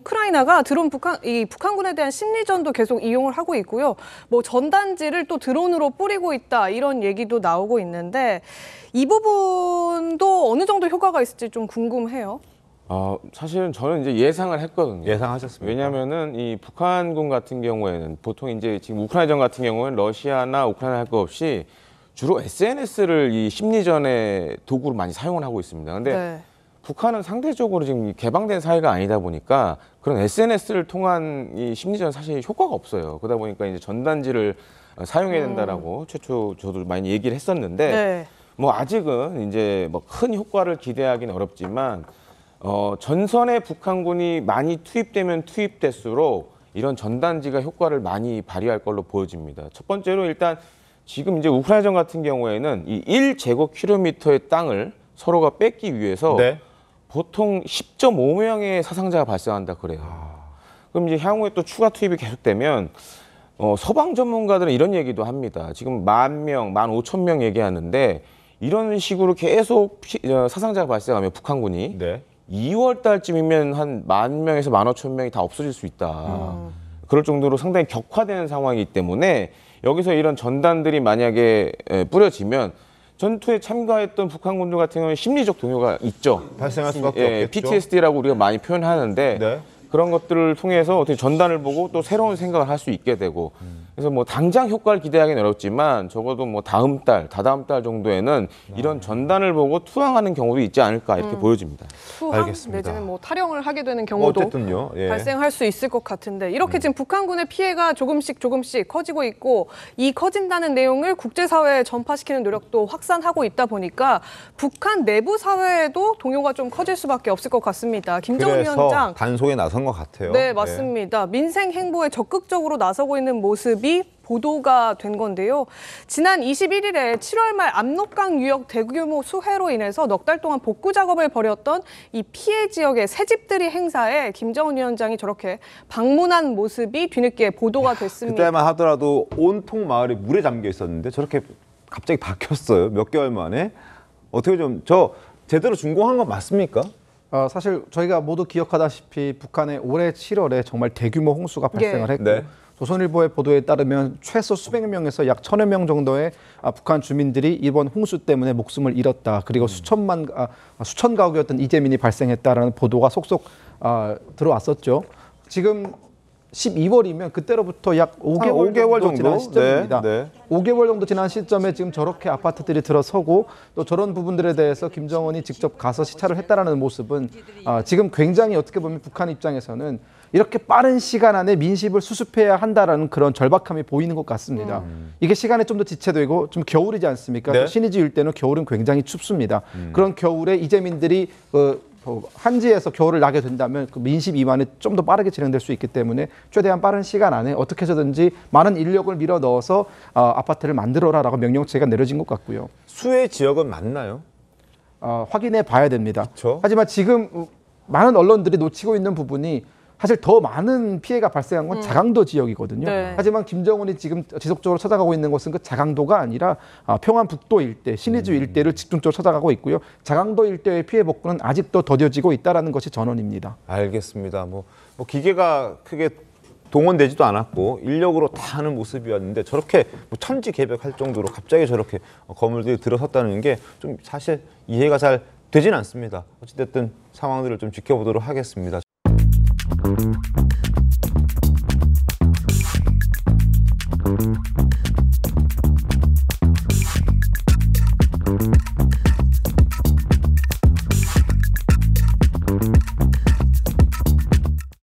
우크라이나가 북한군에 대한 심리전도 계속 이용을 하고 있고요. 뭐 전단지를 또 드론으로 뿌리고 있다 이런 얘기도 나오고 있는데 이 부분도 어느 정도 효과가 있을지 좀 궁금해요. 사실은 저는 이제 예상을 했거든요. 예상하셨습니까? 왜냐하면은 이 북한군 같은 경우에는 보통 이제 지금 우크라이나전 같은 경우는 러시아나 우크라이나 할 거 없이 주로 SNS를 이 심리전의 도구로 많이 사용을 하고 있습니다. 근데 네. 북한은 상대적으로 지금 개방된 사회가 아니다 보니까 그런 SNS를 통한 이 심리전 사실 효과가 없어요. 그러다 보니까 이제 전단지를 사용해야 된다라고 최초 저도 많이 얘기를 했었는데 네. 뭐 아직은 이제 뭐 큰 효과를 기대하기는 어렵지만 전선에 북한군이 많이 투입되면 투입될수록 이런 전단지가 효과를 많이 발휘할 걸로 보여집니다. 첫 번째로 일단 지금 이제 우크라이나전 같은 경우에는 이 1제곱킬로미터의 땅을 서로가 뺏기 위해서 네. 보통 10.5명의 사상자가 발생한다 그래요. 그럼 이제 향후에 또 추가 투입이 계속되면 서방 전문가들은 이런 얘기도 합니다. 지금 10,000명, 15,000명 얘기하는데 이런 식으로 계속 사상자가 발생하면 북한군이 네. 2월 달쯤이면 한 10,000명에서 15,000명이 다 없어질 수 있다. 그럴 정도로 상당히 격화되는 상황이기 때문에 여기서 이런 전단들이 만약에 뿌려지면 전투에 참가했던 북한군들 같은 경우는 심리적 동요가 있죠. 발생할 수밖에 없겠죠. PTSD라고 우리가 많이 표현하는데 네. 그런 것들을 통해서 어떻게 전단을 보고 또 새로운 생각을 할 수 있게 되고 그래서 뭐 당장 효과를 기대하기는 어렵지만 적어도 뭐 다음 달, 다다음 달 정도에는 이런 전단을 보고 투항하는 경우도 있지 않을까 이렇게 보여집니다. 투항 알겠습니다. 내지는 뭐 탈영을 하게 되는 경우도 어쨌든요. 예. 발생할 수 있을 것 같은데 이렇게 지금 북한군의 피해가 조금씩 커지고 있고 이 커진다는 내용을 국제사회에 전파시키는 노력도 확산하고 있다 보니까 북한 내부 사회에도 동요가 좀 커질 수밖에 없을 것 같습니다. 김정은 그래서 위원장 단속에 나선 것 같아요. 네, 맞습니다. 민생 행보에 적극적으로 나서고 있는 모습이 보도가 된 건데요. 지난 21일에 7월 말 압록강 유역 대규모 수해로 인해서 넉 달 동안 복구 작업을 벌였던 이 피해 지역의 새집들이 행사에 김정은 위원장이 저렇게 방문한 모습이 뒤늦게 보도가 됐습니다. 그때만 하더라도 온통 마을이 물에 잠겨 있었는데 저렇게 갑자기 바뀌었어요. 몇 개월 만에. 어떻게 좀 제대로 준공한 건 맞습니까? 사실 저희가 모두 기억하다시피 북한의 올해 7월에 정말 대규모 홍수가 발생을 했고 네. 조선일보의 보도에 따르면 최소 수백 명에서 약 1,000여 명 정도의 북한 주민들이 이번 홍수 때문에 목숨을 잃었다. 그리고 수천 가구였던 이재민이 발생했다라는 보도가 속속 들어왔었죠. 지금 12월이면 그때로부터 약 5개월 정도 지난 시점입니다. 네. 5개월 정도 지난 시점에 지금 저렇게 아파트들이 들어서고 또 저런 부분들에 대해서 김정은이 직접 가서 시찰을 했다라는 모습은 지금 굉장히 어떻게 보면 북한 입장에서는 이렇게 빠른 시간 안에 민심을 수습해야 한다라는 그런 절박함이 보이는 것 같습니다. 이게 시간에 좀 더 지체되고 좀 겨울이지 않습니까? 네. 신의주 일대는 겨울은 굉장히 춥습니다. 그런 겨울에 이재민들이 한지에서 겨울을 나게 된다면 그 민심 이완이 좀 더 빠르게 진행될 수 있기 때문에 최대한 빠른 시간 안에 어떻게 해서든지 많은 인력을 밀어 넣어서 아파트를 만들어라라고 명령체가 내려진 것 같고요. 수해 지역은 맞나요? 확인해 봐야 됩니다. 그쵸? 하지만 지금 많은 언론들이 놓치고 있는 부분이 사실 더 많은 피해가 발생한 건 자강도 지역이거든요. 네. 하지만 김정은이 지금 지속적으로 찾아가고 있는 것은 그 자강도가 아니라 평안북도 일대, 신의주 일대를 집중적으로 찾아가고 있고요. 자강도 일대의 피해 복구는 아직도 더뎌지고 있다는 것이 전언입니다. 알겠습니다. 뭐 기계가 크게 동원되지도 않았고 인력으로 다 하는 모습이었는데 저렇게 뭐 천지개벽할 정도로 갑자기 저렇게 건물들이 들어섰다는 게 좀 사실 이해가 잘 되진 않습니다. 어찌됐든 상황들을 좀 지켜보도록 하겠습니다.